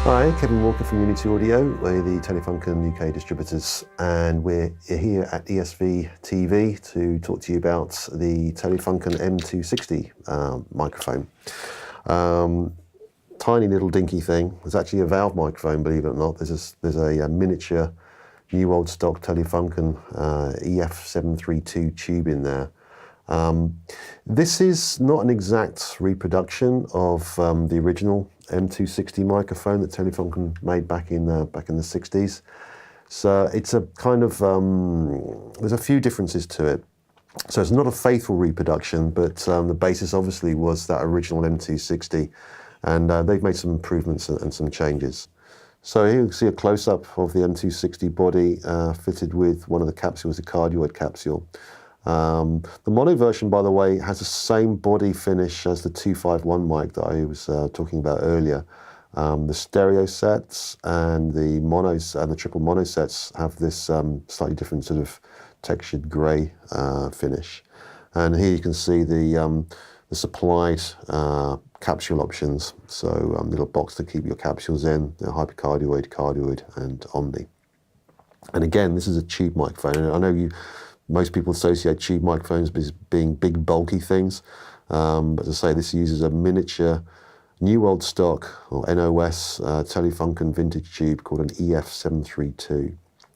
Hi, Kev Walker from Unity Audio. We're the Telefunken UK distributors, and we're here at ESV TV to talk to you about the Telefunken M260 microphone. Tiny little dinky thing. It's actually a valve microphone, believe it or not. There's a miniature, new old stock Telefunken EF732 tube in there. This is not an exact reproduction of the original M260 microphone that Telefunken made back in the 60s. So it's a kind of, there's a few differences to it. So it's not a faithful reproduction, but the basis obviously was that original M260, and they've made some improvements and some changes. So here you can see a close-up of the M260 body fitted with one of the capsules, the cardioid capsule. The mono version, by the way, has the same body finish as the 251 mic that I was talking about earlier. The stereo sets and the monos and the triple mono sets have this slightly different sort of textured grey finish. And here you can see the supplied capsule options. So little box to keep your capsules in, hypercardioid, cardioid, and omni. And again, this is a tube microphone. And I know most people associate tube microphones as being big, bulky things. But as I say, this uses a miniature, new old stock, or NOS, Telefunken vintage tube called an EF732,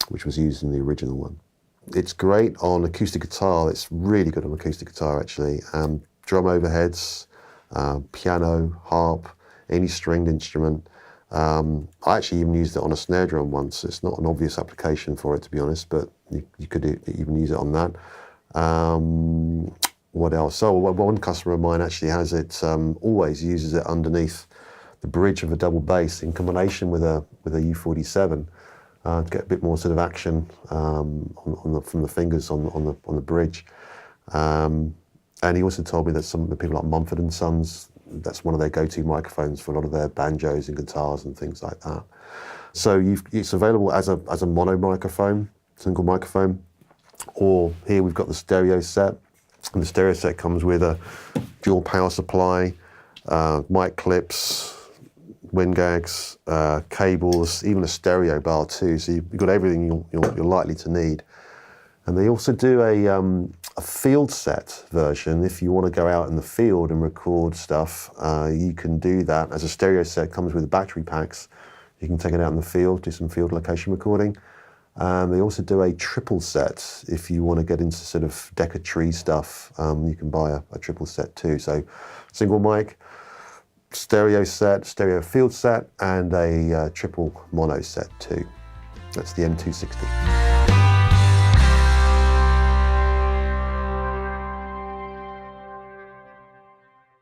which was used in the original one. It's great on acoustic guitar. It's really good on acoustic guitar, actually. Drum overheads, piano, harp, any stringed instrument. I actually even used it on a snare drum once. It's not an obvious application for it, to be honest, but you could even use it on that. What else? So one customer of mine actually has it, always uses it underneath the bridge of a double bass in combination with a U47 to get a bit more sort of action from the fingers on the bridge. And he also told me that some of the people like Mumford & Sons, that's one of their go-to microphones for a lot of their banjos and guitars and things like that. So it's available as a mono microphone, single microphone, or here we've got the stereo set. And the stereo set comes with a dual power supply, mic clips, wind gags, cables, even a stereo bar too. So you've got everything you're likely to need. And they also do a field set version. If you want to go out in the field and record stuff, you can do that. As a stereo set comes with battery packs, you can take it out in the field, do some field location recording. They also do a triple set. If you want to get into sort of deck of tree stuff, you can buy a triple set too. So single mic, stereo set, stereo field set, and a triple mono set too. That's the M260.